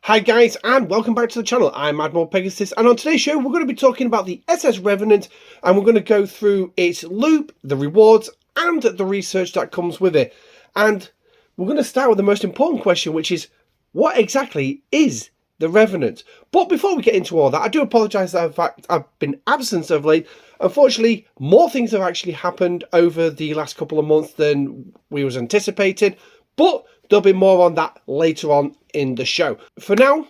Hi guys, and welcome back to the channel. I'm Admiral Pegasus, and on today's show we're going to be talking about the SS Revenant, and we're going to go through its loop, the rewards, and the research that comes with it. And we're going to start with the most important question, which is, what exactly is the Revenant? But before we get into all that, I do apologise that I've been absent of late. Unfortunately, more things have actually happened over the last couple of months than we was anticipating, but there'll be more on that later on in the show. For now,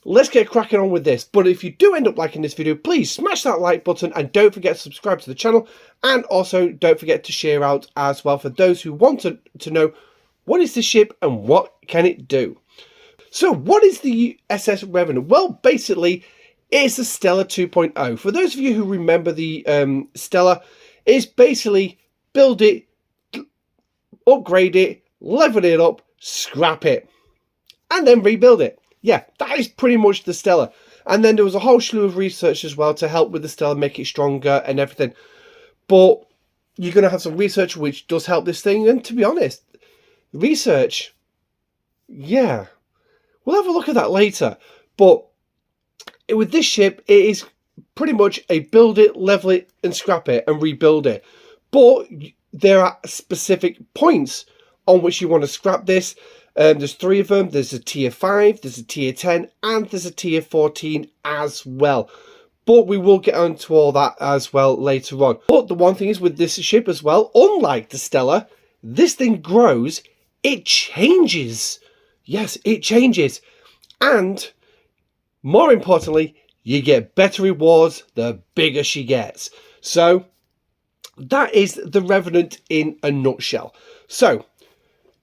let's get cracking on with this. But if you do end up liking this video, please smash that like button and don't forget to subscribe to the channel. And also don't forget to share out as well for those who want to know what is the ship and what can it do. So what is the SS Revenant? Well, basically, it's the Stellar 2.0. For those of you who remember the Stellar, it's basically build it, upgrade it, level it up, scrap it, and then rebuild it. Yeah, that is pretty much the Stellar. And then there was a whole slew of research as well to help with the Stellar, make it stronger and everything. But you're going to have some research which does help this thing. And to be honest, research, yeah, we'll have a look at that later. But with this ship, it is pretty much a build it, level it, and scrap it, and rebuild it. But there are specific points on which you want to scrap this. There's 3 of them. There's a tier 5, there's a tier 10, and there's a tier 14 as well. But we will get onto all that as well later on. But the one thing is with this ship as well, unlike the Stellar, this thing grows, it changes. Yes, it changes. And more importantly, you get better rewards the bigger she gets. So that is the Revenant in a nutshell. So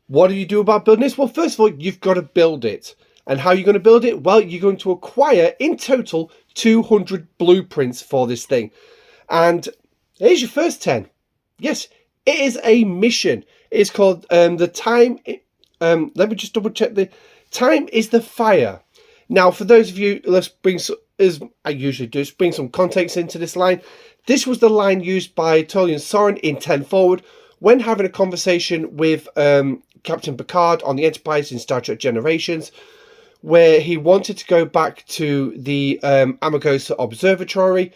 what do you do about building this? Well, first of all, you've got to build it. And how are you going to build it? Well, you're going to acquire, in total, 200 blueprints for this thing. And here's your first 10. Yes, it is a mission. It's called the time... let me just double check. The time is the fire. Now, for those of you, let's bring, as I usually do, let's bring some context into this line. This was the line used by Tolian Soren in 10 Forward when having a conversation with Captain Picard on the Enterprise in Star Trek Generations, where he wanted to go back to the Amagosa Observatory,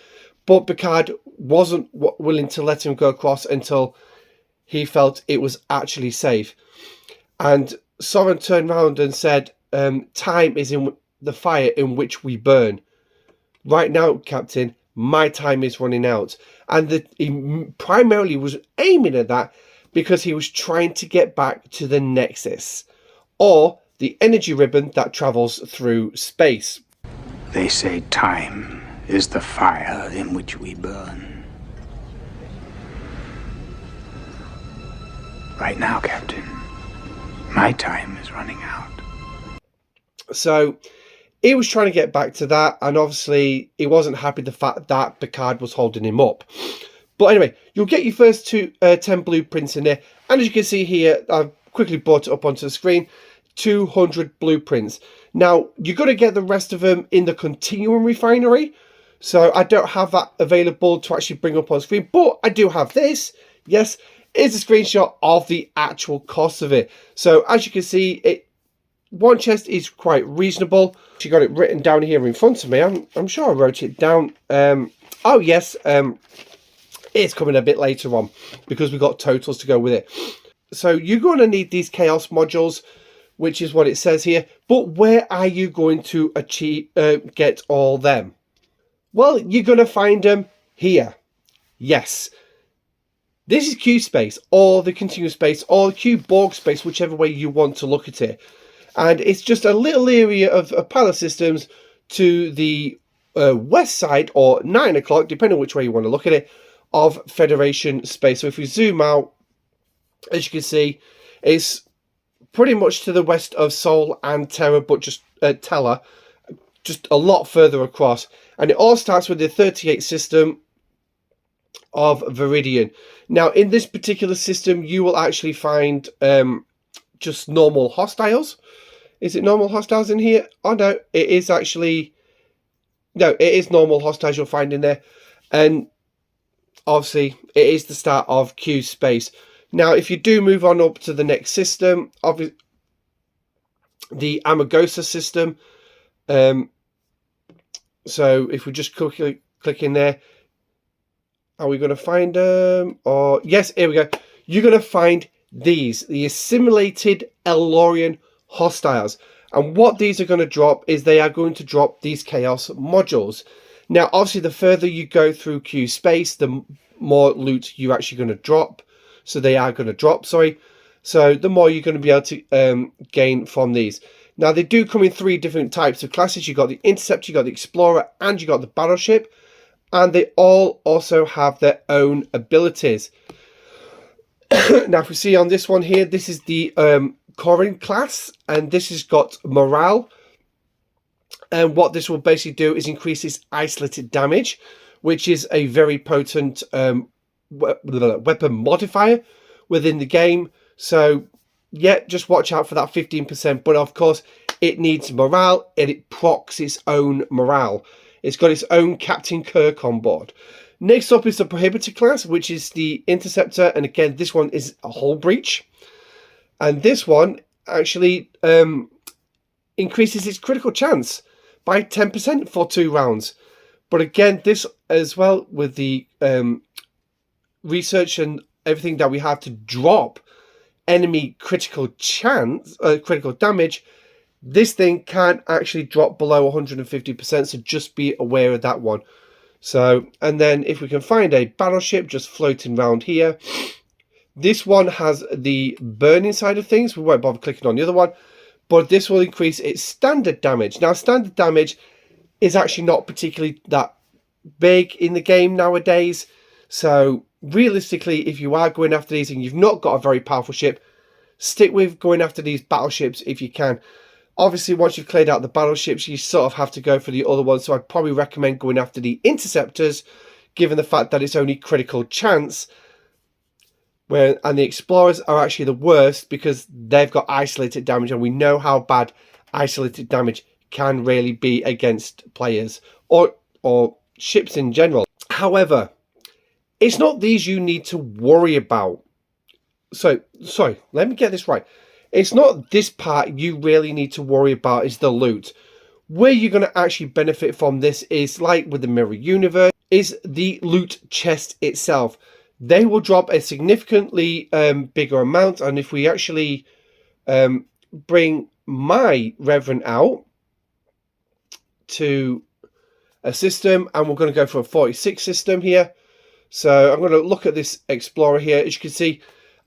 but Picard wasn't willing to let him go across until he felt it was actually safe. And Soren turned around and said, time is in the fire in which we burn. Right now, Captain, my time is running out. And he primarily was aiming at that because he was trying to get back to the Nexus, or the energy ribbon that travels through space. They say time is the fire in which we burn. Right now, Captain, my time is running out. So he was trying to get back to that, and obviously he wasn't happy with the fact that Picard was holding him up. But anyway, you'll get your first 10 blueprints in there, and as you can see here, I've quickly brought it up onto the screen, 200 blueprints. Now, you're going to get the rest of them in the Continuum Refinery, so I don't have that available to actually bring up on screen, but I do have this. Yes, it's a screenshot of the actual cost of it. So as you can see, one chest is quite reasonable. She got it written down here in front of me. I'm sure I wrote it down. Oh yes, it's coming a bit later on because we got totals to go with it. So you're going to need these chaos modules, which is what it says here. But where are you going to achieve get all them? Well, you're going to find them here. Yes. This is Q space, or the continuous space, or Q Borg space, whichever way you want to look at it. And it's just a little area of palace systems to the west side, or 9 o'clock, depending on which way you want to look at it, of Federation space. So if we zoom out, as you can see, it's pretty much to the west of Sol and Terra, but just Tella, just a lot further across. And it all starts with the 38 system of Viridian. Now, in this particular system, you will actually find just normal hostiles. Is it normal hostiles in here? Oh no, it is actually... No, it is normal hostiles you'll find in there. And obviously, it is the start of Q space. Now, if you do move on up to the next system, obviously, the Amagosa system, So if we just quickly click in there, are we going to find or yes, here we go. You're going to find these, the assimilated Elorian hostiles. And what these are going to drop is they are going to drop these chaos modules. Now, obviously, the further you go through Q space, the more loot you're actually going to drop. So they are going to drop, sorry. So the more you're going to be able to gain from these. Now, they do come in 3 different types of classes. You've got the Interceptor, you've got the Explorer, and you've got the Battleship. And they all also have their own abilities. Now, if we see on this one here, this is the Corin class, and this has got morale. And what this will basically do is increase its isolated damage, which is a very potent weapon modifier within the game. So, yeah, just watch out for that 15%. But, of course, it needs morale, and it procs its own morale. It's got its own Captain Kirk on board. Next up is the Prohibitor class, which is the Interceptor. And again, this one is a hull breach. And this one actually increases its critical chance by 10% for 2 rounds. But again, this as well, with the research and everything that we have to drop enemy critical damage, this thing can actually drop below 150%, so just be aware of that one. So, and then if we can find a battleship just floating around here, this one has the burning side of things. We won't bother clicking on the other one, but this will increase its standard damage. Now, standard damage is actually not particularly that big in the game nowadays. So, realistically, if you are going after these and you've not got a very powerful ship, stick with going after these battleships if you can. Obviously, once you've cleared out the battleships, you sort of have to go for the other ones. So I'd probably recommend going after the interceptors, given the fact that it's only critical chance. And the explorers are actually the worst because they've got isolated damage, and we know how bad isolated damage can really be against players or ships in general. However, it's not these you need to worry about. So, sorry, let me get this right. It's not this part you really need to worry about, is the loot. Where you're going to actually benefit from this is, like with the Mirror Universe, is the loot chest itself. They will drop a significantly bigger amount. And if we actually bring my Reverend out to a system, and we're going to go for a 46 system here. So I'm going to look at this Explorer here. As you can see,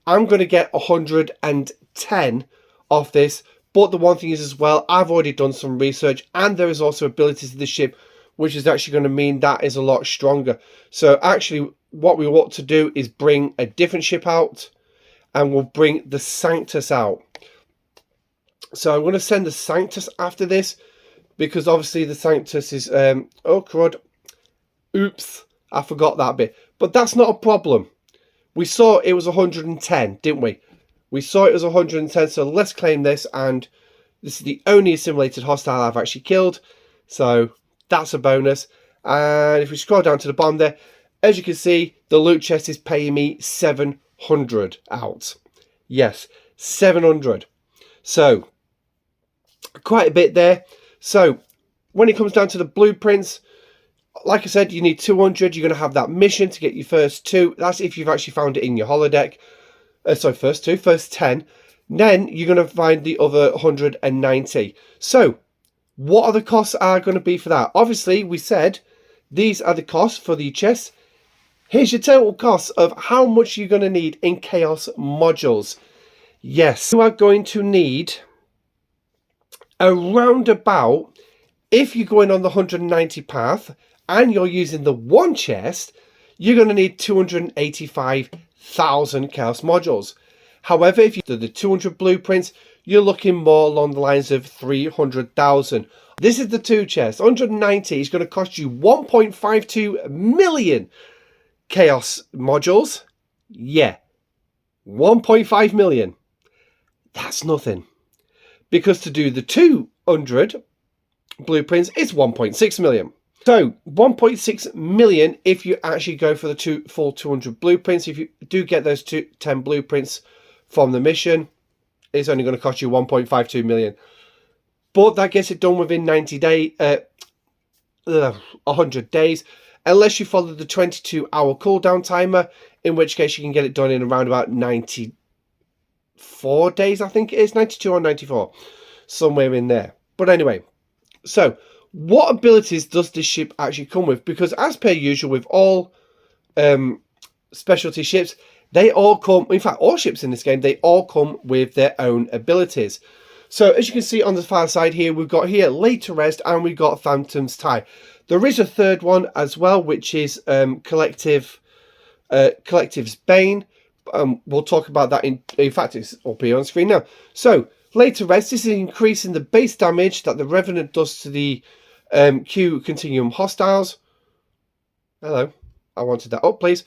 I'm going to get 110 off this. But the one thing is as well, I've already done some research, and there is also abilities to the ship, which is actually going to mean that is a lot stronger. So actually, what we want to do is bring a different ship out, and we'll bring the Sanctus out. So I'm going to send the Sanctus after this, because obviously the Sanctus is, oh crud, oops, I forgot that bit. But that's not a problem. We saw it was 110, didn't we? We saw it was 110, so let's claim this, and this is the only assimilated hostile I've actually killed. So that's a bonus. And if we scroll down to the bottom there, as you can see, the loot chest is paying me 700 out. Yes, 700. So, quite a bit there. So, when it comes down to the blueprints, like I said, you need 200. You're going to have that mission to get your first 2. That's if you've actually found it in your holodeck. First 10. Then you're going to find the other 190. So, what are the costs are going to be for that? Obviously, we said these are the costs for the chests. Here's your total cost of how much you're going to need in Chaos modules. Yes, you are going to need around about, if you're going on the 190 path and you're using the one chest, you're going to need 285,000 Chaos modules. However, if you do the 200 blueprints, you're looking more along the lines of 300,000. This is the 2 chests. 190 is going to cost you 1.52 million Chaos modules. Yeah, 1.5 million. That's nothing. Because to do the 200 blueprints, it's 1.6 million. So 1.6 million if you actually go for the full 200 blueprints. If you do get those 10 blueprints from the mission, it's only going to cost you 1.52 million. but that gets it done within 100 days, unless you follow the 22-hour cooldown timer, in which case you can get it done in around about 94 days, I think it is, 92 or 94, somewhere in there. But anyway, so what abilities does this ship actually come with? Because as per usual with all specialty ships, they all come, in fact all ships in this game, they all come with their own abilities. So as you can see on the far side here, we've got here Later Rest, and we've got Phantom's Tie. There is a third one as well, which is Collective's Bane. We'll talk about that in fact, it's up here on screen now. So Later Rest, this is increasing the base damage that the Revenant does to the Q Continuum hostiles. Hello, I wanted that up, please.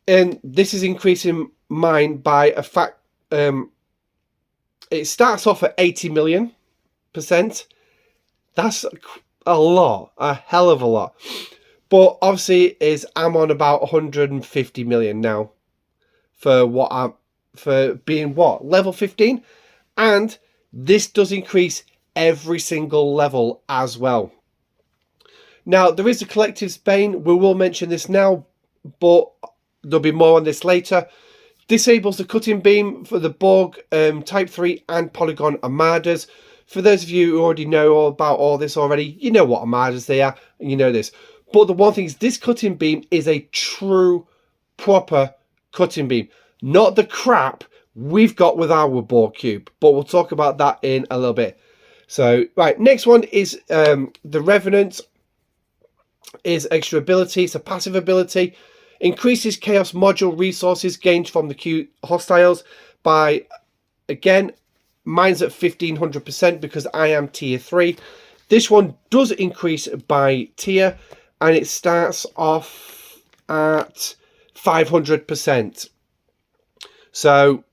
And this is increasing mine by a fact. It starts off at 80 million %. That's a lot, a hell of a lot. But obviously, I'm on about 150 million now for being level 15, and this does increase every single level as well. Now there is a Collective's Bane. We will mention this now, but there'll be more on this later. Disables the cutting beam for the Borg Type 3 and Polygon Armadas. For those of you who already know about all this already, you know what Armadas they are, and you know this. But the one thing is, this cutting beam is a true, proper cutting beam. Not the crap we've got with our Borg Cube. But we'll talk about that in a little bit. So, right, next one is the Revenant. Is extra ability. It's a passive ability. Increases Chaos Module resources gained from the Q hostiles by, again, mine's at 1500% because I am tier 3. This one does increase by tier, and it starts off at 500%. So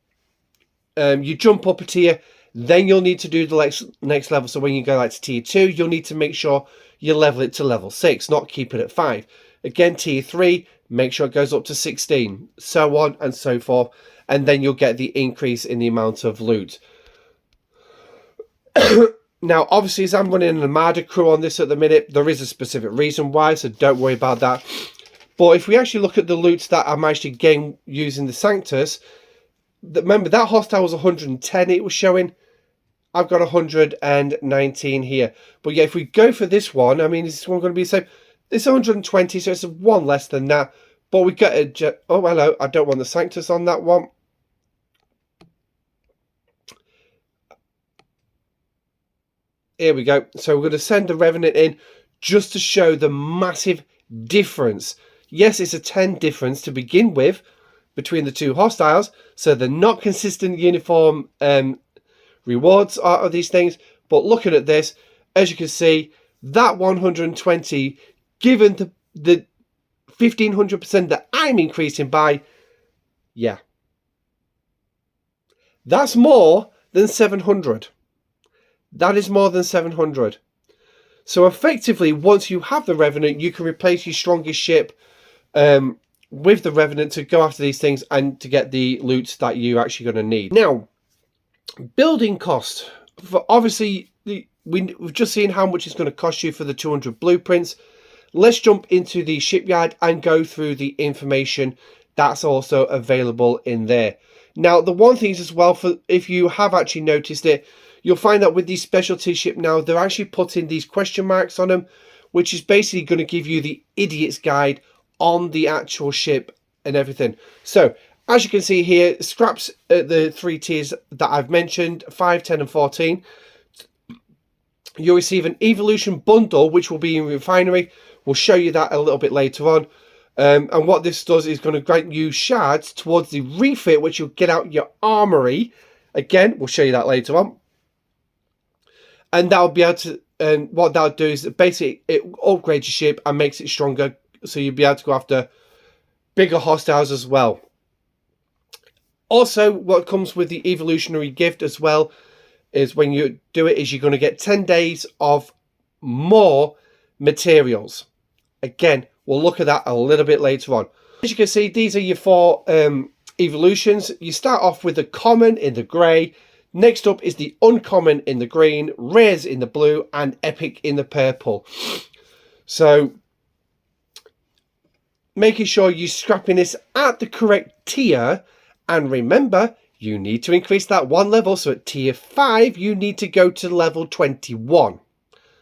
you jump up a tier, then you'll need to do the next level. So when you go like to tier 2, you'll need to make sure you level it to level 6, not keep it at 5. Again, tier 3, make sure it goes up to 16, so on and so forth, and then you'll get the increase in the amount of loot. Now, obviously, as I'm running an Armada crew on this at the minute, there is a specific reason why, so don't worry about that. But if we actually look at the loot that I managed to gain using the Sanctus, remember that hostile was 110 it was showing. I've got 119 here. But yeah, if we go for this one, I mean, is this one going to be the same? It's 120, so it's one less than that. But we got a... Oh, hello. I don't want the Sanctus on that one. Here we go. So we're going to send the Revenant in just to show the massive difference. Yes, it's a 10 difference to begin with between the two hostiles. So they're not consistent, uniform rewards out of these things. But looking at this, as you can see, that 120... given the 1500% that I'm increasing by, yeah. That's more than 700. That is more than 700. So effectively, once you have the Revenant, you can replace your strongest ship with the Revenant to go after these things and to get the loot that you're actually going to need. Now, building cost. Obviously, we've just seen how much it's going to cost you for the 200 blueprints. Let's jump into the shipyard and go through the information that's also available in there. Now, the one thing is as well, for if you have actually noticed it, you'll find that with these specialty ship now, they're actually putting these question marks on them, which is basically going to give you the idiot's guide on the actual ship and everything. So, as you can see here, scraps at the 3 tiers that I've mentioned, 5, 10 and 14. You'll receive an evolution bundle, which will be in Refinery. We'll show you that a little bit later on. And what this does is going to grant you shards towards the refit, which you'll get out your armory. Again, we'll show you that later on. And that'll be able to, and what that'll do is basically it upgrades your ship and makes it stronger. So you'll be able to go after bigger hostiles as well. Also, what comes with the evolutionary gift as well is when you do it is you're going to get 10 days of more materials. Again, we'll look at that a little bit later on. As you can see, these are your 4 evolutions. You start off with the common in the grey, Next up is the uncommon in the green, rares in the blue, and epic in the purple. So making sure you're scrapping this at the correct tier, and remember, you need to increase that one level. So at tier 5, you need to go to level 21.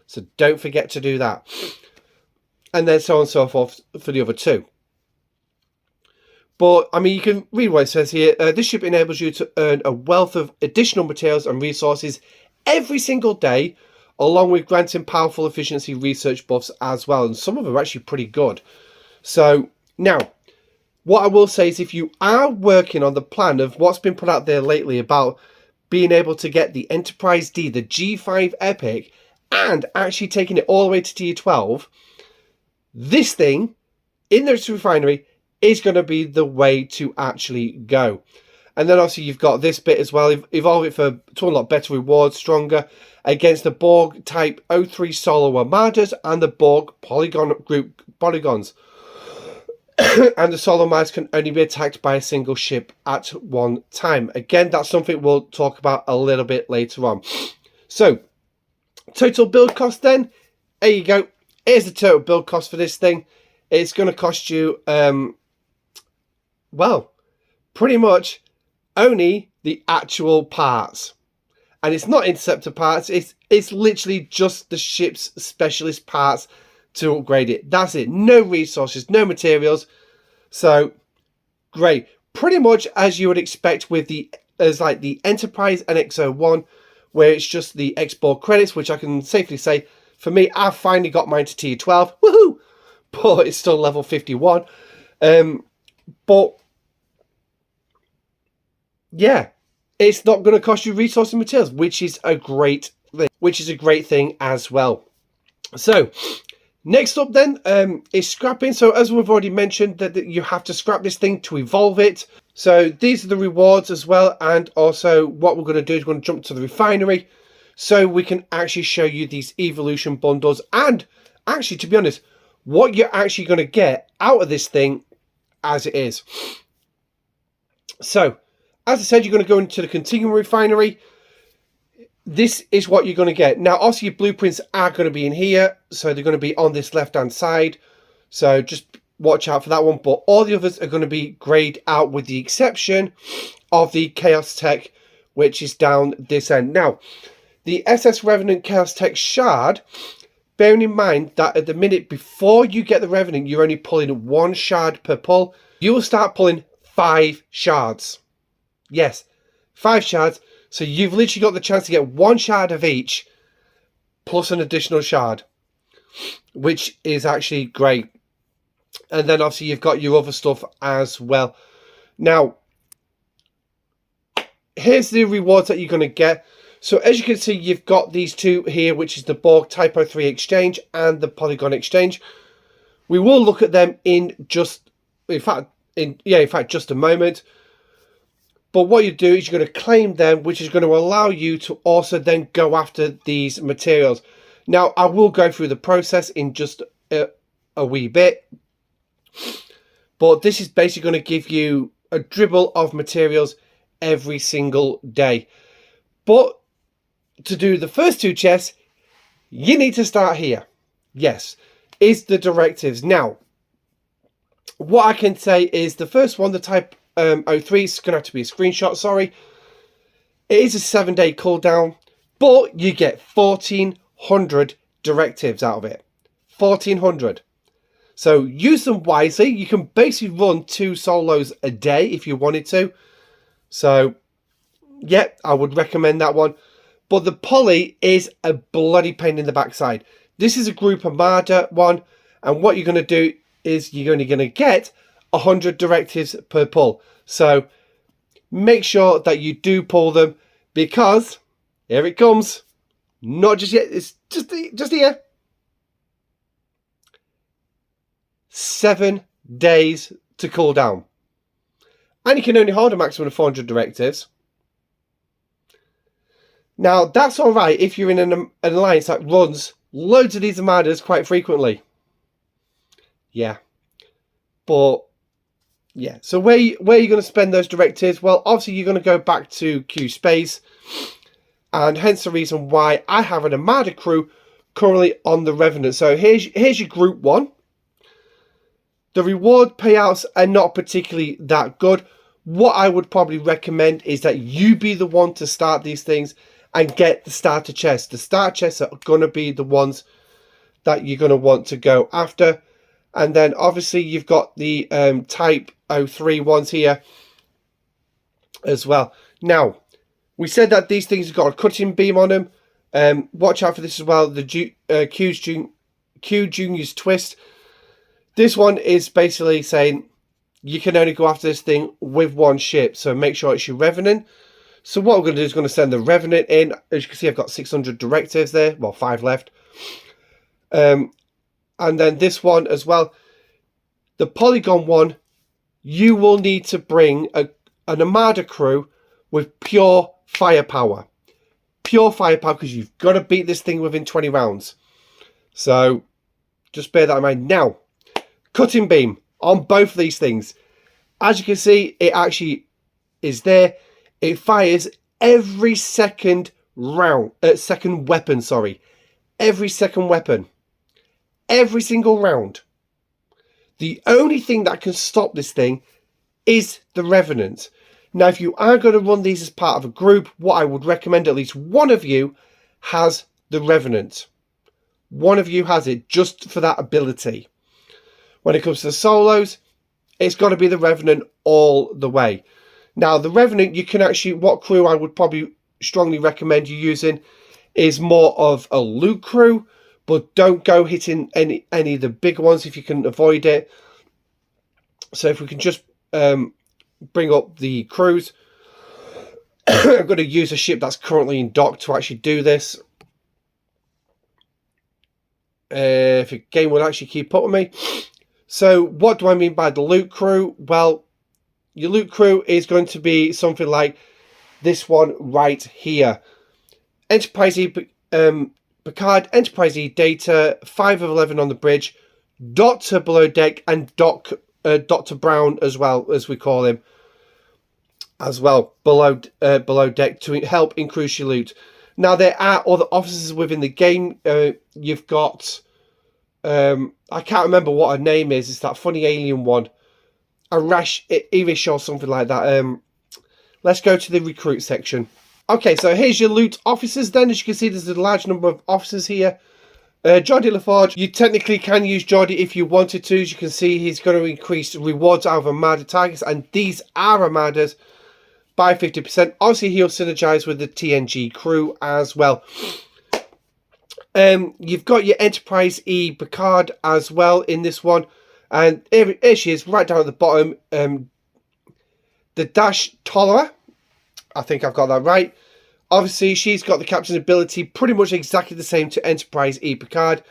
So don't forget to do that. And then so on and so forth for the other two. But, I mean, you can read what it says here. This ship enables you to earn a wealth of additional materials and resources every single day, along with granting powerful efficiency research buffs as well. And some of them are actually pretty good. So, now, what I will say is if you are working on the plan of what's been put out there lately about being able to get the Enterprise D, the G5 Epic, and actually taking it all the way to tier 12, this thing in the refinery is going to be the way to actually go. And then obviously you've got this bit as well. Evolve it to unlock better rewards, stronger against the Borg Type 03 solo armadas and the Borg Polygon group polygons. And the solo armadas can only be attacked by a single ship at one time. Again, that's something we'll talk about a little bit later on. So, total build cost then. There you go. Here's the total build cost for this thing. It's going to cost you, well, pretty much only the actual parts. And it's not interceptor parts. It's literally just the ship's specialist parts to upgrade it. That's it. No resources, no materials. So, great. Pretty much as you would expect with the Enterprise and XO1, where it's just the export credits, which I can safely say, for me, I've finally got mine to tier 12. Woohoo! But it's still level 51. But, yeah, it's not going to cost you resources and materials, which is a great thing as well. So, next up then is scrapping. So as we've already mentioned, that you have to scrap this thing to evolve it. So these are the rewards as well. And also what we're going to do is we're going to jump to the refinery so we can actually show you these evolution bundles. And actually, to be honest, what you're actually going to get out of this thing as it is. So, as I said, you're going to go into the continuum refinery. This is what you're going to get. Now, obviously, your blueprints are going to be in here. So, they're going to be on this left-hand side. So, just watch out for that one. But all the others are going to be grayed out with the exception of the Chaos Tech, which is down this end. Now, the SS Revenant Chaos Tech Shard, bearing in mind that at the minute before you get the Revenant, you're only pulling 1 shard per pull. You will start pulling 5 shards. Yes, 5 shards. So you've literally got the chance to get 1 shard of each, plus an additional shard, which is actually great. And then obviously you've got your other stuff as well. Now, here's the rewards that you're going to get. So as you can see, you've got these two here, which is the Borg Type 03 Exchange and the Polygon Exchange. We will look at them in just a moment. But what you do is you're going to claim them, which is going to allow you to also then go after these materials. Now, I will go through the process in just a wee bit. But this is basically going to give you a dribble of materials every single day. But to do the first 2 chests, you need to start here. Yes, is the directives. Now, what I can say is the first one, the Type 03, is going to have to be a screenshot, sorry. It is a 7-day cooldown, but you get 1,400 directives out of it. 1,400. So use them wisely. You can basically run 2 solos a day if you wanted to. So, yeah, I would recommend that one. But the poly is a bloody pain in the backside. This is a group Armada one. And what you're going to do is you're only going to get 100 directives per pull. So make sure that you do pull them, because here it comes. Not just yet. It's just here. 7 days to cool down. And you can only hold a maximum of 400 directives. Now, that's all right if you're in an alliance that runs loads of these armadas quite frequently. Yeah. But, yeah. So where are you going to spend those directives? Well, obviously, you're going to go back to Q Space. And hence the reason why I have an Armada crew currently on the Revenant. So here's your group 1. The reward payouts are not particularly that good. What I would probably recommend is that you be the one to start these things and get the starter chests. The starter chests are going to be the ones that you're going to want to go after. And then obviously you've got the Type 03 ones here as well. Now, we said that these things have got a cutting beam on them. Watch out for this as well. The Q Junior's Twist. This one is basically saying you can only go after this thing with one ship. So make sure it's your Revenant. So what we're going to do is going to send the Revenant in. As you can see, I've got 600 directives there. Well, 5 left. And then this one as well. The Polygon one, you will need to bring an Armada crew with pure firepower. Pure firepower, because you've got to beat this thing within 20 rounds. So just bear that in mind. Now, cutting beam on both of these things. As you can see, it actually is there. It fires every second round, second weapon, sorry. Every second weapon. Every single round. The only thing that can stop this thing is the Revenant. Now, if you are going to run these as part of a group, what I would recommend, at least one of you has the Revenant. One of you has it just for that ability. When it comes to the solos, it's got to be the Revenant all the way. Now, the Revenant, you can actually, what crew I would probably strongly recommend you using is more of a loot crew, but don't go hitting any of the big ones if you can avoid it. So if we can just bring up the crews. I'm going to use a ship that's currently in dock to actually do this. If a game will actually keep up with me. So what do I mean by the loot crew? Well, your loot crew is going to be something like this one right here. Enterprise E Picard, Enterprise E Data, 5 of 11 on the bridge, Doctor below deck, and Dr. Brown as well, as we call him, as well, below deck to help increase your loot. Now, there are other officers within the game. You've got, I can't remember what her name is. It's that funny alien one. Irish or something like that. Let's go to the recruit section. Okay, so here's your loot officers then. As you can see, there's a large number of officers here. Geordie LaForge, you technically can use Geordie if you wanted to. As you can see, he's going to increase rewards out of Armada targets, and these are Armadas by 50%. Obviously, he'll synergize with the TNG crew as well. You've got your Enterprise E Picard as well in this one. And here she is, right down at the bottom. The Dash Toller. I think I've got that right. Obviously, she's got the captain's ability pretty much exactly the same to Enterprise E Picard,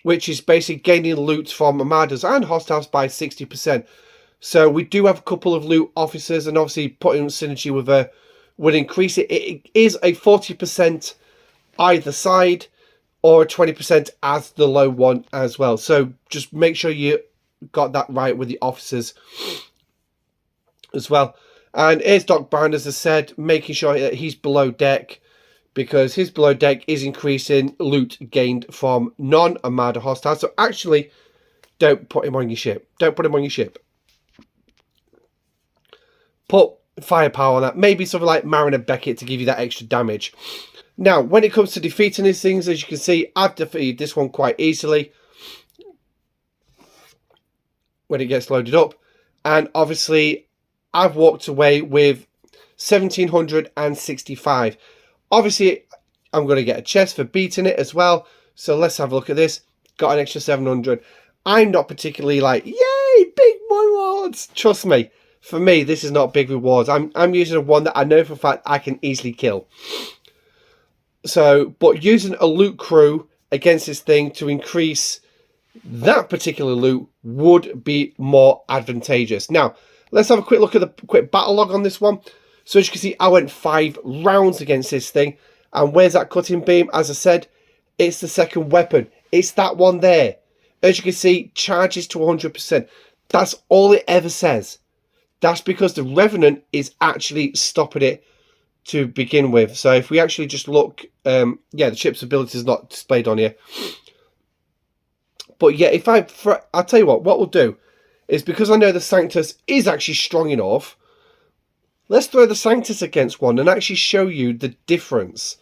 which is basically gaining loot from Armadas and hostiles by 60%. So we do have a couple of loot officers, and obviously putting synergy with her would increase it. It is a 40% either side, or a 20% as the low one as well. So just make sure you got that right with the officers as well. And here's Doc Brown, as I said, making sure that he's below deck, because his below deck is increasing loot gained from non-Armada hostiles. So actually, don't put him on your ship. Don't put him on your ship. Put firepower on that. Maybe something like Mariner Beckett to give you that extra damage. Now, when it comes to defeating these things, as you can see, I've defeated this one quite easily when it gets loaded up. And obviously, I've walked away with 1,765. Obviously, I'm going to get a chest for beating it as well. So let's have a look at this. Got an extra 700. I'm not particularly like, yay, big rewards. Trust me, for me, this is not big rewards. I'm using one that I know for a fact I can easily kill. So, but using a loot crew against this thing to increase that particular loot would be more advantageous. Now, let's have a quick look at the quick battle log on this one. So as you can see, I went 5 rounds against this thing. And where's that cutting beam? As I said, it's the second weapon. It's that one there. As you can see, charges to 100%. That's all it ever says. That's because the Revenant is actually stopping it to begin with. So if we actually just look, yeah, the ship's ability is not displayed on here. But yeah, if I'll tell you what we'll do is, because I know the Sanctus is actually strong enough, let's throw the Sanctus against one and actually show you the difference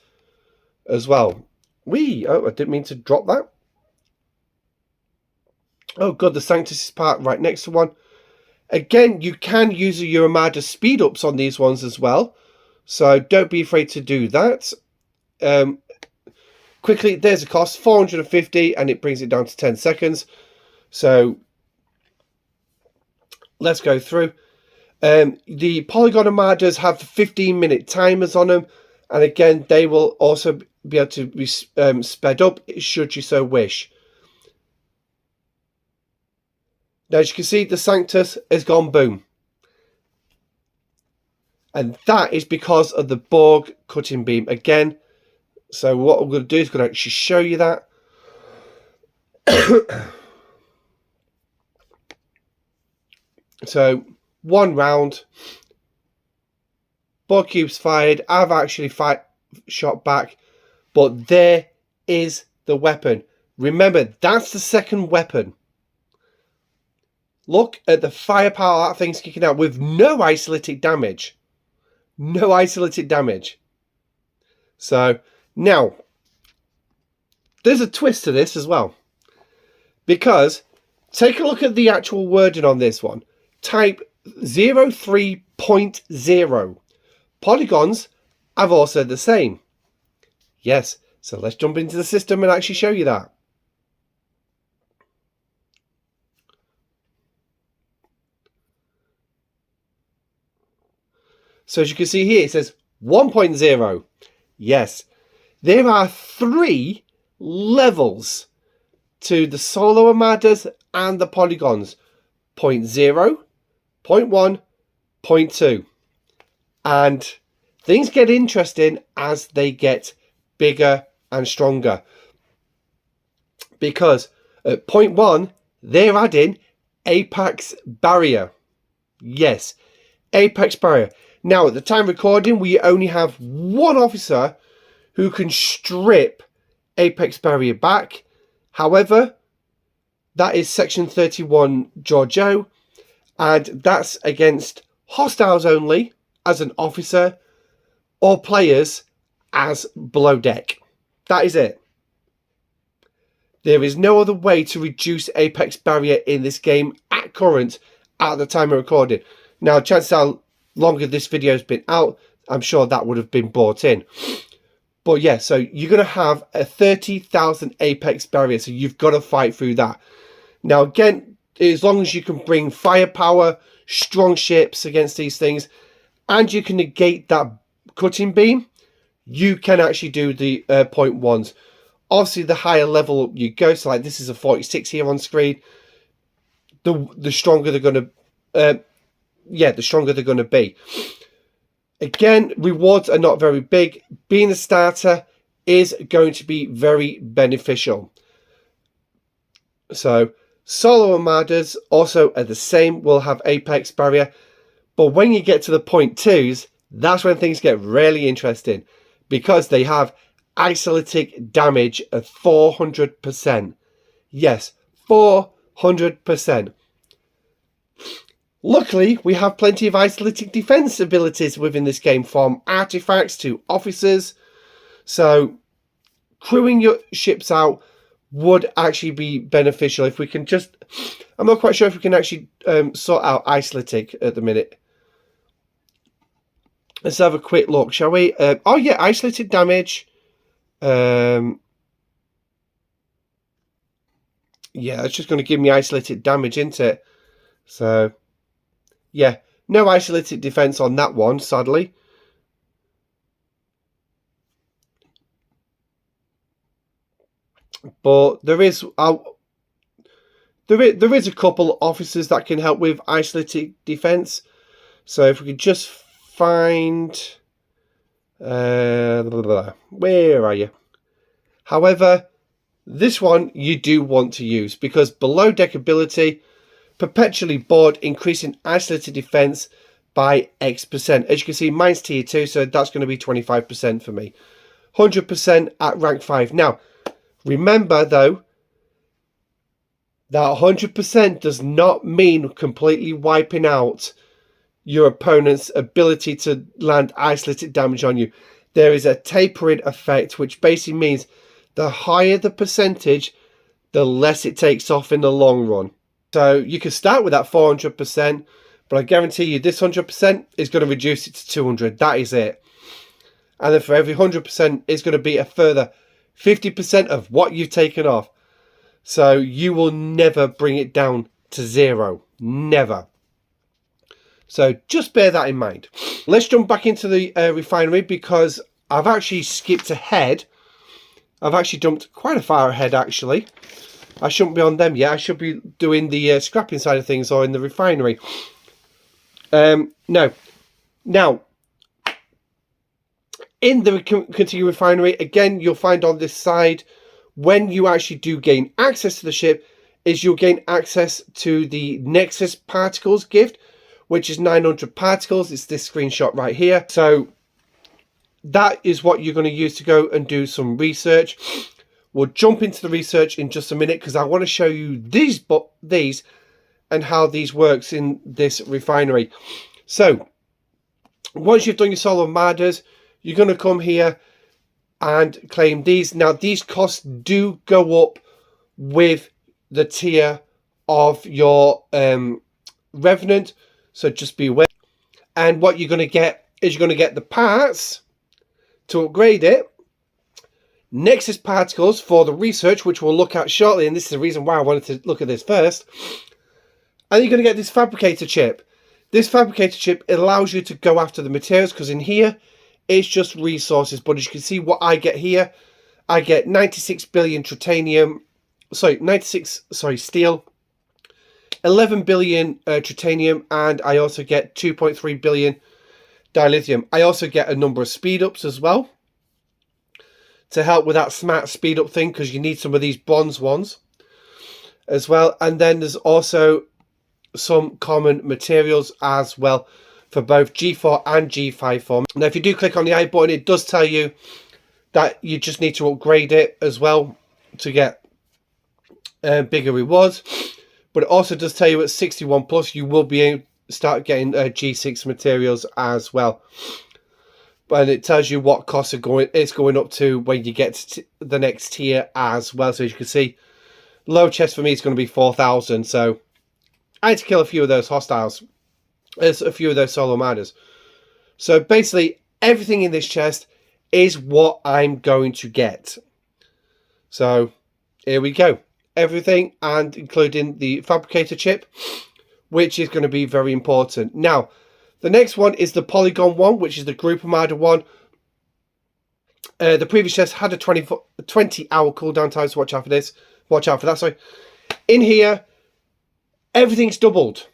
as well. Oh, I didn't mean to drop that. Oh, good, the Sanctus is parked right next to one. Again, you can use your Armada speed-ups on these ones as well. So don't be afraid to do that. Quickly, there's a cost, 450, and it brings it down to 10 seconds. So let's go through. The Polygon Armadas have 15-minute timers on them. And again, they will also be able to be sped up should you so wish. Now, as you can see, the Sanctus has gone boom. And that is because of the Borg cutting beam again. So what I'm going to do is going to actually show you that. So, one round. Borg cubes fired. I've actually shot back. But there is the weapon. Remember, that's the second weapon. Look at the firepower that thing's kicking out with no isolytic damage. No isolytic damage. So, now, there's a twist to this as well. Because, take a look at the actual wording on this one. Type 03.0. Polygons have also the same. Yes, so let's jump into the system and actually show you that. So as you can see here, it says 1.0. Yes, there are 3 levels to the Solo Armadas and the Polygons. 0.0, 0.1, 0.2. And things get interesting as they get bigger and stronger. Because at 0.1, they're adding Apex Barrier. Yes, Apex Barrier. Now, at the time of recording, we only have one officer who can strip Apex Barrier back. However, that is Section 31 Giorgio, and that's against hostiles only as an officer or players as below deck. That is it. There is no other way to reduce Apex Barrier in this game at current at the time of recording. Now, chances are, longer this video's been out, I'm sure that would have been brought in. But yeah, so you're going to have a 30,000 Apex Barrier, so you've got to fight through that. Now, again, as long as you can bring firepower, strong ships against these things, and you can negate that cutting beam, you can actually do the 0.1s. Obviously, the higher level up you go, so like this is a 46 here on screen, the stronger they're going to... the stronger they're going to be. Again, rewards are not very big. Being a starter is going to be very beneficial. So, Solo Armadas also are the same, will have Apex Barrier. But when you get to the 0.2s, that's when things get really interesting. Because they have isolytic damage of 400%. Yes, 400%. Luckily, we have plenty of isolytic defense abilities within this game, from artifacts to officers. So, crewing your ships out would actually be beneficial if we can just... I'm not quite sure if we can actually sort out isolytic at the minute. Let's have a quick look, shall we? Oh yeah, isolytic damage. Yeah, it's just going to give me isolytic damage, isn't it? So... yeah, no isolytic defense on that one, sadly. But there is a couple of officers that can help with isolytic defense. So if we could just find... where are you? However, this one you do want to use, because below deck ability... perpetually bored, increasing isolated defense by X percent. As you can see, mine's tier 2, so that's going to be 25% for me. 100% at rank 5. Now, remember though, that 100% does not mean completely wiping out your opponent's ability to land isolated damage on you. There is a tapering effect, which basically means the higher the percentage, the less it takes off in the long run. So you can start with that 400%, but I guarantee you this 100% is going to reduce it to 200. That is it. And then for every 100%, it's going to be a further 50% of what you've taken off. So you will never bring it down to 0. Never. So just bear that in mind. Let's jump back into the refinery, because I've actually skipped ahead. I've actually jumped quite a far ahead, actually. I shouldn't be on them yet. I should be doing the scrapping side of things, or in the refinery. No. Now, in the continuing refinery, again, you'll find on this side, when you actually do gain access to the ship, is you'll gain access to the Nexus Particles gift, which is 900 particles. It's this screenshot right here. So that is what you're going to use to go and do some research. We'll jump into the research in just a minute, because I want to show you these and how these works in this refinery. So once you've done your solo armadas, you're going to come here and claim these. Now, these costs do go up with the tier of your Revenant, so just be aware. And what you're going to get is you're going to get the parts to upgrade it, Nexus Particles for the research, which we'll look at shortly, and this is the reason why I wanted to look at this first. And you're going to get this Fabricator chip. This Fabricator chip allows you to go after the materials, because in here it's just resources. But as you can see, what I get here, I get 96 billion titanium, steel, 11 billion titanium, and I also get 2.3 billion dilithium. I also get a number of speed ups as well to help with that smart speed up thing, because you need some of these bronze ones as well. And then there's also some common materials as well for both G4 and G5 form. Now, if you do click on the I button, it does tell you that you just need to upgrade it as well to get bigger rewards. But it also does tell you at 61 plus, you will be able to start getting G6 materials as well. And it tells you what costs it's going up to when you get to the next tier as well. So as you can see, low chest for me is going to be 4,000. So I had to kill a few of those hostiles. There's a few of those solo armadas. So basically, everything in this chest is what I'm going to get. So here we go. Everything, and including the Fabricator chip, which is going to be very important. Now, the next one is the Polygon one, which is the Group Armada one. The previous chest had a 20-hour cooldown time, so watch out for this. Watch out for that, sorry. In here, everything's doubled.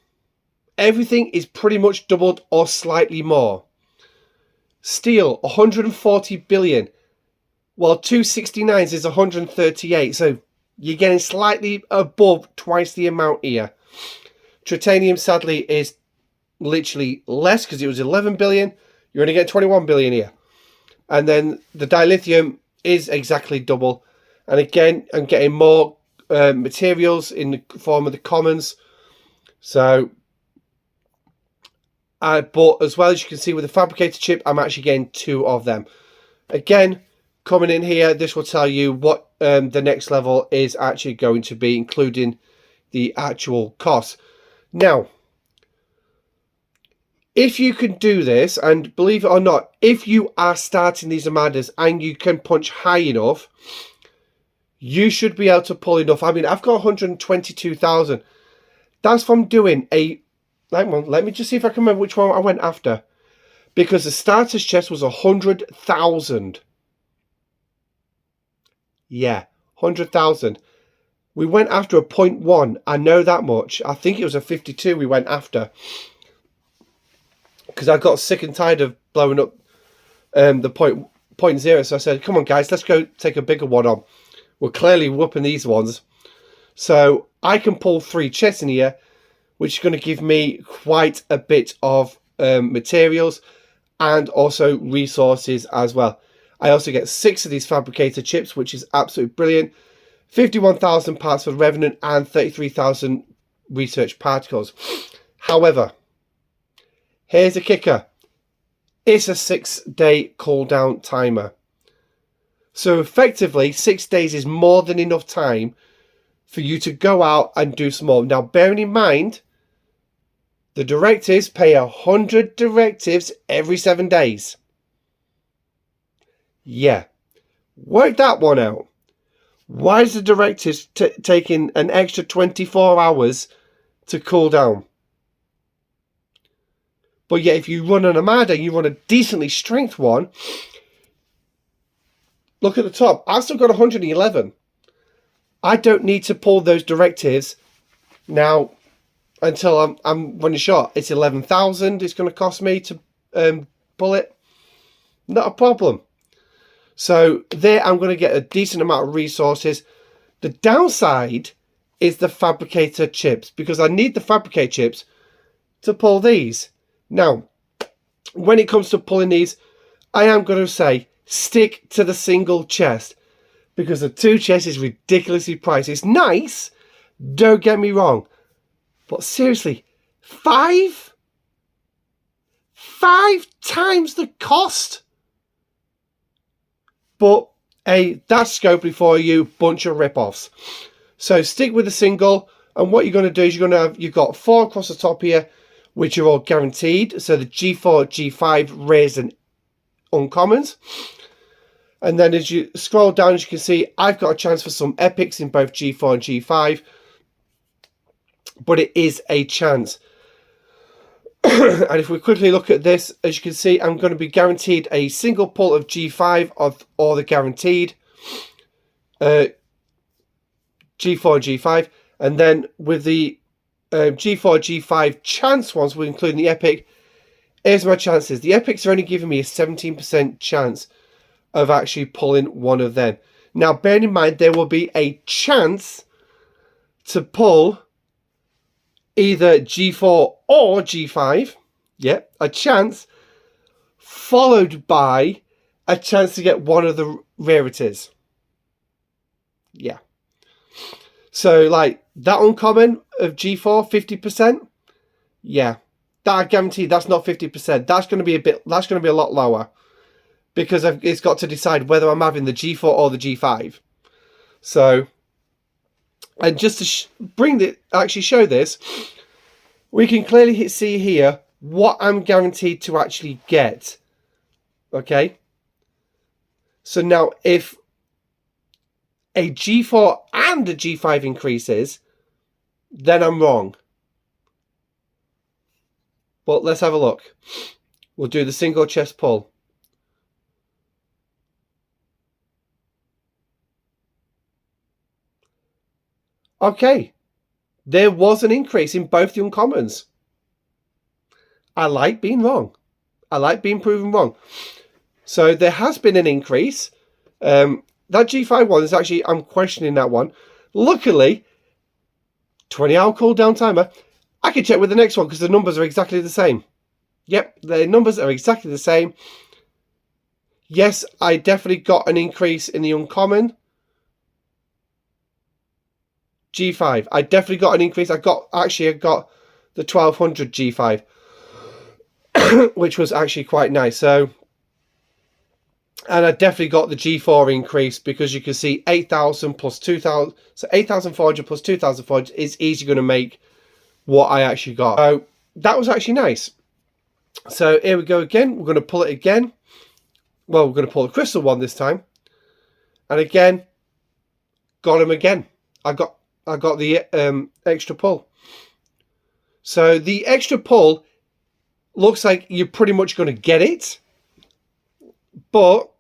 Everything is pretty much doubled or slightly more. Steel, 140 billion. Well, 269s is 138, so you're getting slightly above twice the amount here. Titanium, sadly, is literally less, because it was 11 billion. You're only getting 21 billion here. And then the dilithium is exactly double. And again, I'm getting more materials in the form of the commons. So, but as well as you can see with the Fabricator chip, I'm actually getting 2 of them. Again, coming in here, this will tell you what the next level is actually going to be, including the actual cost. Now, if you can do this, and believe it or not, if you are starting these armadas and you can punch high enough, you should be able to pull enough. I mean, I've got 122,000. That's from doing a... Let me just see if I can remember which one I went after. Because the starter's chest was 100,000. Yeah, 100,000. We went after a 0.1. I know that much. I think it was a 52 we went after. Because I got sick and tired of blowing up the 0.0. So I said, come on, guys, let's go take a bigger one on. We're clearly whooping these ones. So I can pull 3 chests in here, which is going to give me quite a bit of materials and also resources as well. I also get 6 of these fabricator chips, which is absolutely brilliant. 51,000 parts for Revenant and 33,000 research particles. However, here's a kicker. It's a 6-day cooldown timer. So effectively, 6 days is more than enough time for you to go out and do some more. Now, bearing in mind, the directives pay 100 directives every 7 days. Yeah, work that one out. Why is the directives taking an extra 24 hours to cool down? But yet, if you run an Armada, you run a decently strength one, look at the top. I've still got 111. I don't need to pull those directives now until I'm running short. It's 11,000 it's going to cost me to pull it. Not a problem. So there I'm going to get a decent amount of resources. The downside is the fabricator chips, because I need the fabricator chips to pull these. Now, when it comes to pulling these, I am going to say stick to the single chest, because the 2 chest is ridiculously priced. It's nice, don't get me wrong, but seriously, 5 times the cost. But hey, that's Scopely for you, bunch of rip-offs. So stick with the single, and what you're going to do is you've got 4 across the top here, which are all guaranteed. So the G4, G5, rares and uncommons. And then as you scroll down, as you can see, I've got a chance for some epics in both G4 and G5. But it is a chance. And if we quickly look at this, as you can see, I'm going to be guaranteed a single pull of G5 of all the guaranteed G4 and G5. And then with the G4, G5 chance ones, we're including the epic, here's my chances. The epics are only giving me a 17% chance of actually pulling one of them. Now, bearing in mind, there will be a chance to pull either G4 or G5. Yep, a chance, followed by a chance to get one of the rarities. Yeah. So, like, that uncommon of G4, 50%. Yeah. That I guarantee that's not 50%. That's going to be a lot lower. Because it's got to decide whether I'm having the G4 or the G5. So, and just to actually show this, we can clearly see here what I'm guaranteed to actually get. Okay. So now if a G4 and a G5 increases, then I'm wrong. But let's have a look. We'll do the single chest pull. Okay, there was an increase in both the uncommons. I like being wrong. I like being proven wrong. So there has been an increase. That G5 one is actually, I'm questioning that one. Luckily, 20-hour cooldown timer. I can check with the next one because the numbers are exactly the same. Yep, the numbers are exactly the same. Yes, I definitely got an increase in the uncommon. G5. I definitely got an increase. I got the 1200 G5, which was actually quite nice. So, and I definitely got the G4 increase because you can see 8,000 plus 2,000. So 8,400 plus 2,400 is easily going to make what I actually got. So that was actually nice. So here we go again. We're going to pull it again. Well, we're going to pull the crystal one this time. And again, got him again. I got the extra pull. So the extra pull looks like you're pretty much going to get it. But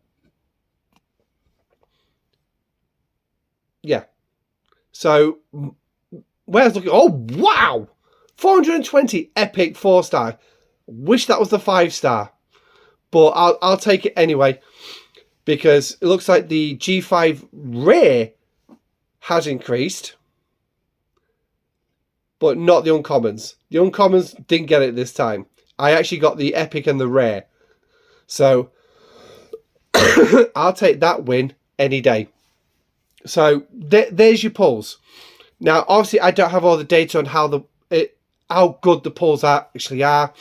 yeah. So where's looking? Oh wow, 420 epic 4-star. Wish that was the 5-star, but I'll take it anyway because it looks like the G5 rare has increased, but not the uncommons. The uncommons didn't get it this time. I actually got the epic and the rare. So I'll take that win any day. So there's your pulls. Now, obviously, I don't have all the data on how good the pulls actually are.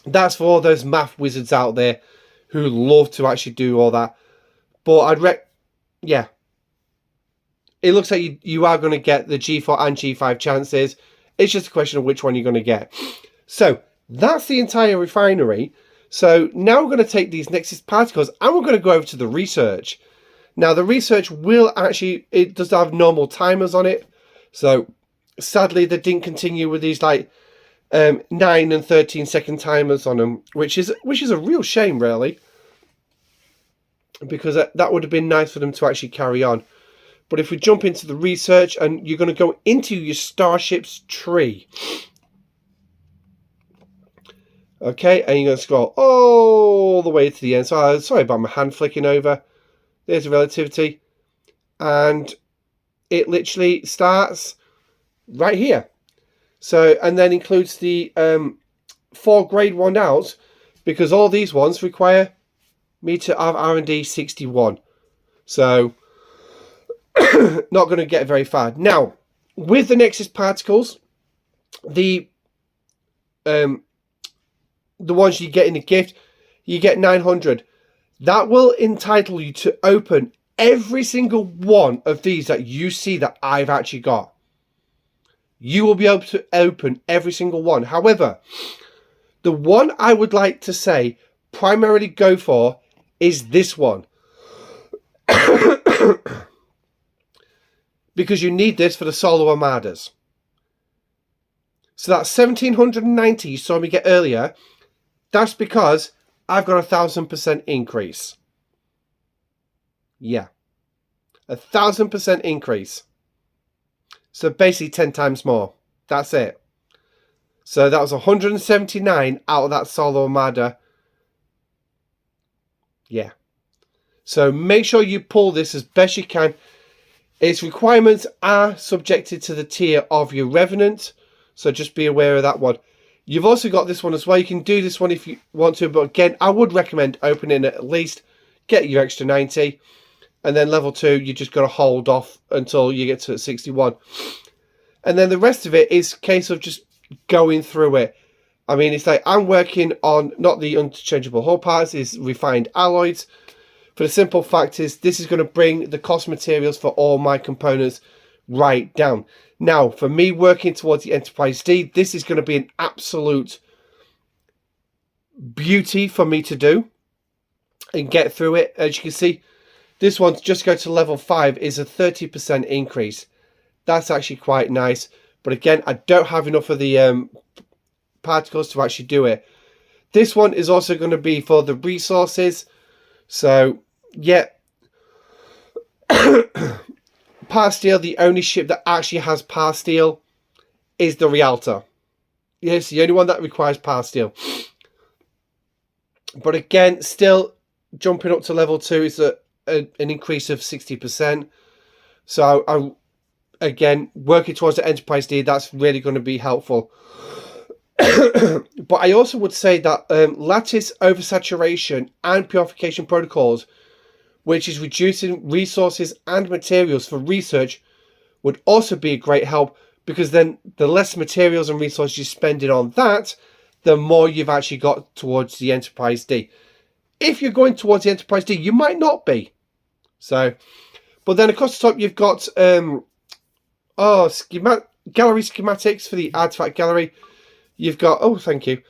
That's for all those math wizards out there who love to actually do all that. But yeah. It looks like you are going to get the G4 and G5 chances. It's just a question of which one you're going to get. So that's the entire refinery. So now we're going to take these Nexus particles and we're going to go over to the research. Now the research will actually, it does have normal timers on it. So sadly they didn't continue with these like 9 and 13 second timers on them, which is a real shame really. Because that would have been nice for them to actually carry on. But if we jump into the research and you're going to go into your starship's tree. Okay, and you're going to scroll all the way to the end. So sorry about my hand flicking over. There's the relativity. And it literally starts right here. So, and then includes the 4 grade 1 out. Because all these ones require me to have R&D 61. So not going to get very far. Now, with the Nexus particles, the ones you get in a gift, you get 900. That will entitle you to open every single one of these that you see that I've actually got. You will be able to open every single one. However, the one I would like to say primarily go for is this one. Because you need this for the solo armadas. So that's 1790 you saw me get earlier. That's because I've got 1,000% increase. Yeah. 1,000% increase. So basically 10 times more. That's it. So that was 179 out of that solo armada. Yeah. So make sure you pull this as best you can. Its requirements are subjected to the tier of your Revenant. So just be aware of that one. You've also got this one as well. You can do this one if you want to. But again, I would recommend opening it at least. Get your extra 90. And then level 2, you just got to hold off until you get to 61. And then the rest of it is a case of just going through it. I mean, it's like I'm working on not the interchangeable hull parts, it's refined alloys. For the simple fact is, this is going to bring the cost materials for all my components right down. Now, for me working towards the Enterprise D, this is going to be an absolute beauty for me to do and get through it. As you can see, this one, just go to level 5, is a 30% increase. That's actually quite nice. But again, I don't have enough of the particles to actually do it. This one is also going to be for the resources. So, yeah. Parsteel, the only ship that actually has Parsteel is the Rialta. Yes, the only one that requires Parsteel. But again, still jumping up to level 2 is an increase of 60%. So again, working towards the Enterprise D, that's really going to be helpful. But I also would say that lattice oversaturation and purification protocols, which is reducing resources and materials for research, would also be a great help, because then the less materials and resources you're spending on that, the more you've actually got towards the Enterprise D. If you're going towards the Enterprise D, you might not be. So, but then across the top, you've got gallery schematics for the artifact gallery. You've got, oh, thank you.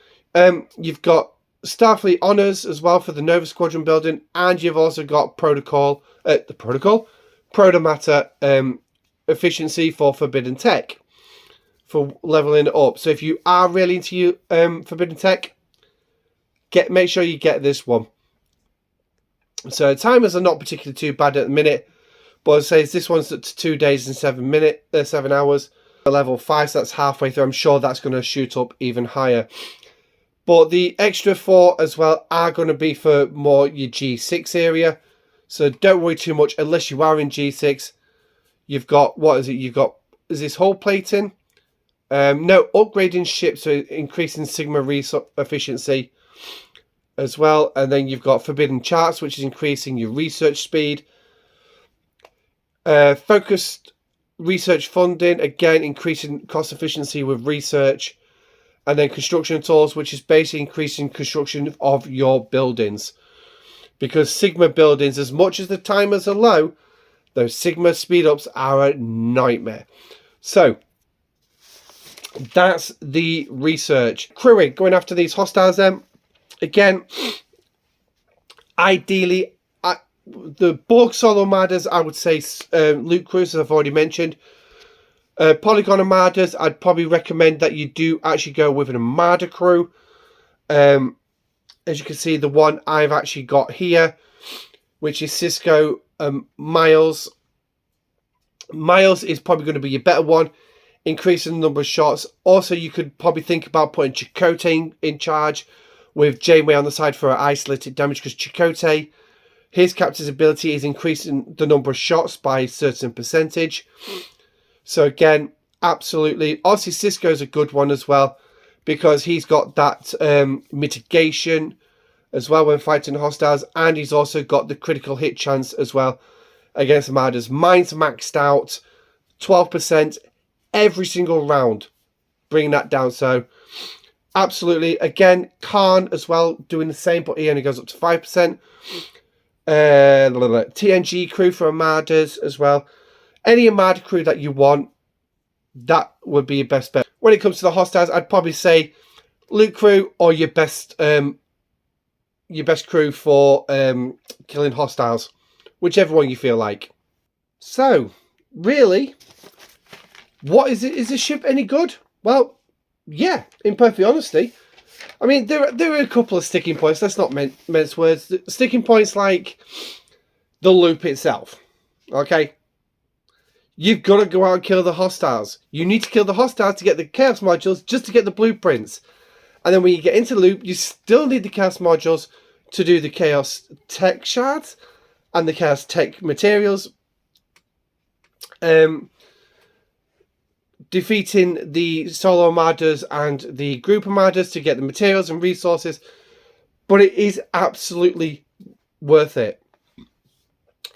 You've got Starfleet Honors as well for the Nova Squadron building, and you've also got Protomatter efficiency for Forbidden Tech for leveling it up. So if you are really into Forbidden Tech, make sure you get this one. So timers are not particularly too bad at the minute, but as I say, this one's at 2 days and 7 hours. Level 5, so that's halfway through. I'm sure that's going to shoot up even higher. But the extra 4 as well are going to be for more your G6 area. So don't worry too much unless you are in G6. You've got, what is it? You've got, is this hull plating? No upgrading ships, so increasing Sigma resource efficiency as well. And then you've got forbidden charts, which is increasing your research speed. Focused research funding, again increasing cost efficiency with research. And then construction tools, which is basically increasing construction of your buildings. Because Sigma buildings, as much as the timers are low, those Sigma speed ups are a nightmare. So that's the research. Crewing, going after these hostiles then. Again, ideally, the bulk solo armadas, I would say loot crews, as I've already mentioned. Polygon armadas, I'd probably recommend that you do actually go with an armada crew. As you can see, the one I've actually got here, which is Cisco Miles. Miles is probably going to be your better one, increasing the number of shots. Also, you could probably think about putting Chakotay in charge with Janeway on the side for isolated damage, because Chakotay, his captain's ability is increasing the number of shots by a certain percentage. So again, absolutely. Obviously, Cisco's a good one as well, because he's got that mitigation as well when fighting hostiles, and he's also got the critical hit chance as well against armadas. Mine's maxed out 12% every single round, bringing that down. So absolutely. Again, Khan as well doing the same, but he only goes up to 5%. TNG crew for armadas as well. Any armada crew that you want, that would be your best bet. When it comes to the hostiles, I'd probably say loot crew or your best crew for killing hostiles, whichever one you feel like. So really, what is it? Is this ship any good? Well, yeah, in perfect honesty. I mean, there are a couple of sticking points. Let's not mince words. The sticking points like the loop itself. Okay, you've got to go out and kill the hostiles. You need to kill the hostiles to get the chaos modules, just to get the blueprints. And then when you get into the loop, you still need the chaos modules to do the chaos tech shards and the chaos tech materials. Defeating the solo armadas and the group armadas to get the materials and resources. But it is absolutely worth it.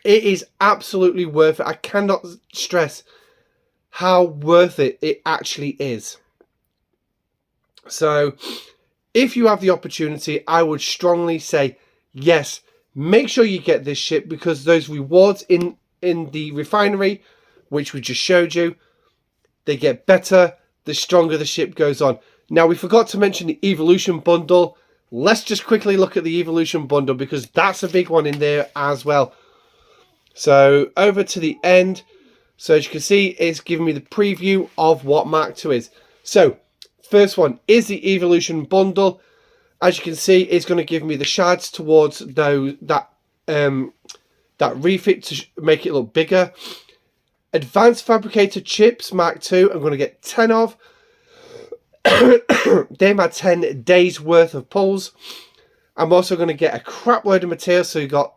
It is absolutely worth it. I cannot stress how worth it actually is. So if you have the opportunity, I would strongly say yes, make sure you get this ship, because those rewards in the refinery, which we just showed you, they get better the stronger the ship goes on. Now, we forgot to mention the evolution bundle. Let's just quickly look at the evolution bundle, because that's a big one in there as well. So over to the end. So as you can see, it's giving me the preview of what Mark II is. So first one is the evolution bundle. As you can see, it's going to give me the shards towards that refit to make it look bigger. Advanced fabricator chips, Mark II, I'm going to get 10 of. They're my 10 days worth of pulls. I'm also going to get a crap load of material. So you've got,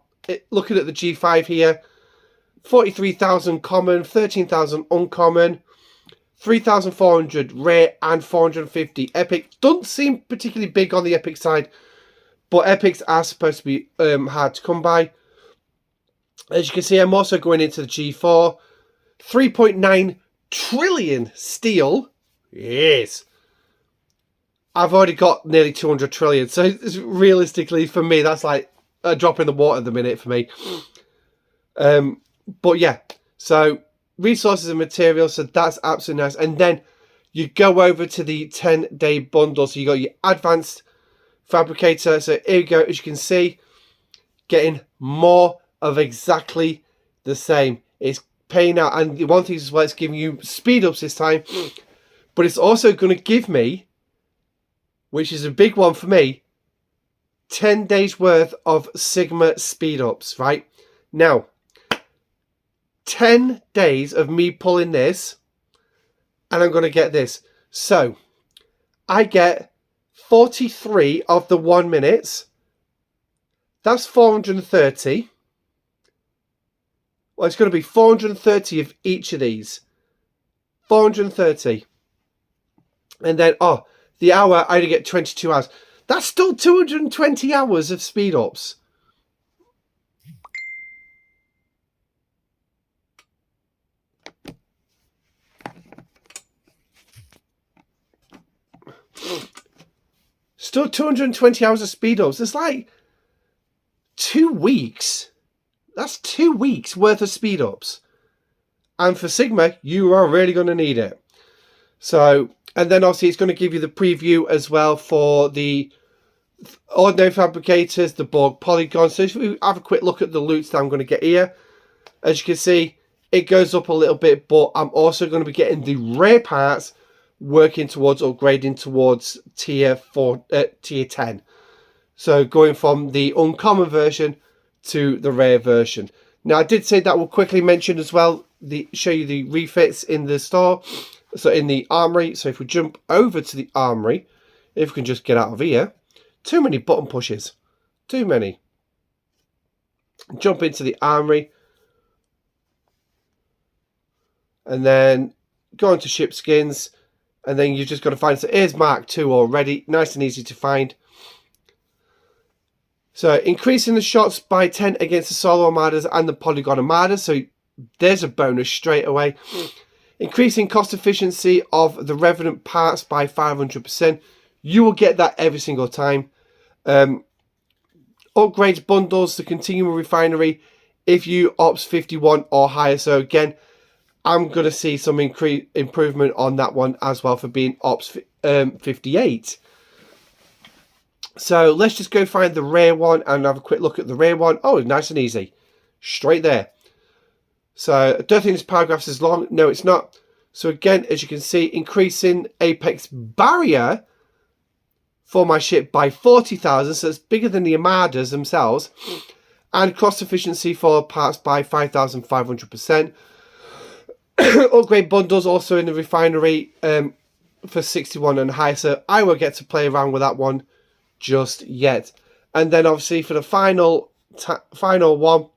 looking at the G5 here, 43,000 common, 13,000 uncommon, 3,400 rare, and 450 epic. Doesn't seem particularly big on the epic side, but epics are supposed to be hard to come by. As you can see, I'm also going into the G4. 3.9 trillion steel. Yes. I've already got nearly 200 trillion. So realistically, for me, that's like a drop in the water at the minute for me. But yeah, so resources and materials. So that's absolutely nice. And then you go over to the 10-day bundle. So you got your advanced fabricator. So here you go. As you can see, getting more of exactly the same. It's paying out, and one thing as well, it's giving you speed ups this time, but it's also going to give me, which is a big one for me, 10 days worth of Sigma speed ups. Right now, 10 days of me pulling this, and I'm going to get this. So I get 43 of the 1 minutes. That's 430. Well, it's going to be 430 of each of these. 430. And then, oh, the hour, I only get 22 hours. That's still 220 hours of speed ups. Still 220 hours of speed ups. It's like 2 weeks. That's 2 weeks worth of speed ups. And for Sigma, you are really going to need it. So, and then obviously it's going to give you the preview as well for the ordinary fabricators, the Borg Polygon. So if we have a quick look at the loots that I'm going to get here, as you can see, it goes up a little bit, but I'm also going to be getting the rare parts, working towards upgrading towards tier 10. So going from the uncommon version to the rare version. Now I did say that we'll quickly mention as well, show you the refits in the store. So in the armory, so if we jump over to the armory, if we can just get out of here. Too many button pushes. Too many. Jump into the armory. And then go into ship skins. And then you've just got to find, so here's Mark II already. Nice and easy to find. So increasing the shots by 10 against the solo armadas and the polygon armadas. So there's a bonus straight away. Increasing cost efficiency of the Revenant parts by 500%. You will get that every single time. Upgrades bundles the continual refinery if you ops 51 or higher. So again, I'm going to see some improvement on that one as well for being ops 58. So let's just go find the rare one and have a quick look at the rare one. Oh, nice and easy. Straight there. So I don't think this paragraph is long. No, it's not. So again, as you can see, increasing apex barrier for my ship by 40,000. So it's bigger than the armadas themselves. And cost efficiency for parts by 5,500%. Upgrade bundles also in the refinery for 61 and higher. So I will get to play around with that one just yet. And then obviously for the final one,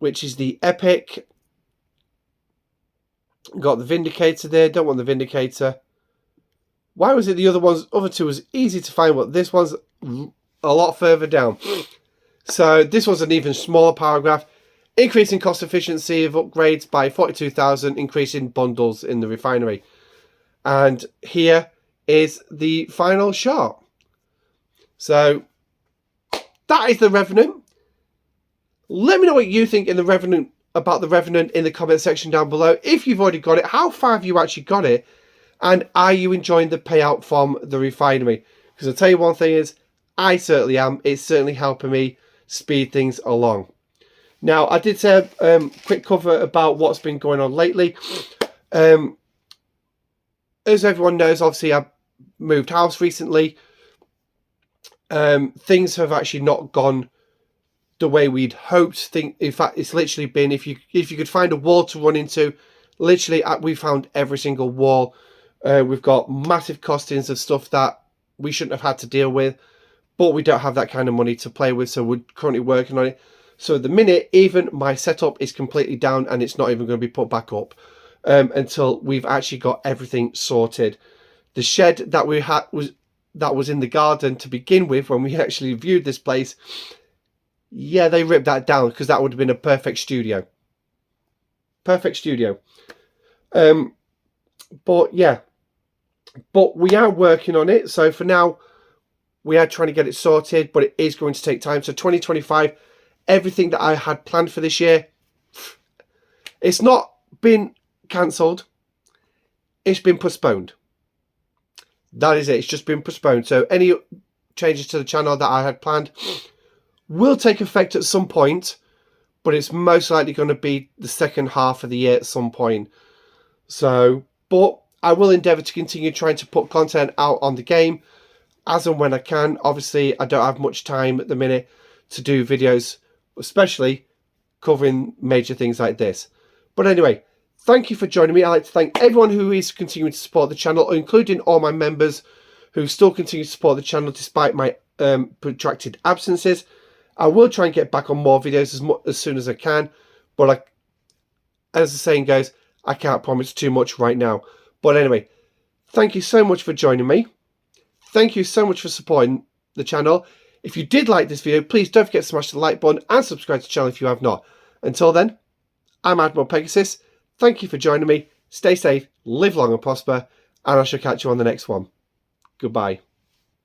which is the epic. Got the Vindicator there. Don't want the Vindicator. Why was it the other two was easy to find, but this one's a lot further down. So this was an even smaller paragraph. Increasing cost efficiency of upgrades by 42,000. Increasing bundles in the refinery. And here is the final shot. So that is the Revenant. Let me know what you think in the Revenant, about the Revenant, in the comment section down below. If you've already got it, how far have you actually got it? And are you enjoying the payout from the refinery? Because I'll tell you one thing is, I certainly am. It's certainly helping me speed things along. Now, I did say a quick cover about what's been going on lately. As everyone knows, obviously, I moved house recently. Things have actually not gone the way we'd hoped. In fact, it's literally been, if you could find a wall to run into, literally we found every single wall. We've got massive costings of stuff that we shouldn't have had to deal with, but we don't have that kind of money to play with, so we're currently working on it. So at the minute, even my setup is completely down, and it's not even going to be put back up until we've actually got everything sorted. The shed that we had was in the garden to begin with when we actually viewed this place. Yeah, they ripped that down because that would have been a perfect studio. Perfect studio. But yeah, but we are working on it. So for now, we are trying to get it sorted, but it is going to take time. So 2025, everything that I had planned for this year, it's not been cancelled. It's been postponed. That is it. It's just been postponed. So any changes to the channel that I had planned will take effect at some point, but it's most likely going to be the second half of the year at some point. So, but I will endeavour to continue trying to put content out on the game as and when I can. Obviously, I don't have much time at the minute to do videos, especially covering major things like this. But anyway, thank you for joining me. I'd like to thank everyone who is continuing to support the channel, including all my members who still continue to support the channel despite my protracted absences. I will try and get back on more videos as soon as I can, but as the saying goes, I can't promise too much right now. But anyway, thank you so much for joining me. Thank you so much for supporting the channel. If you did like this video, please don't forget to smash the like button and subscribe to the channel if you have not. Until then, I'm Admiral Pegasus. Thank you for joining me. Stay safe, live long and prosper, and I shall catch you on the next one. Goodbye.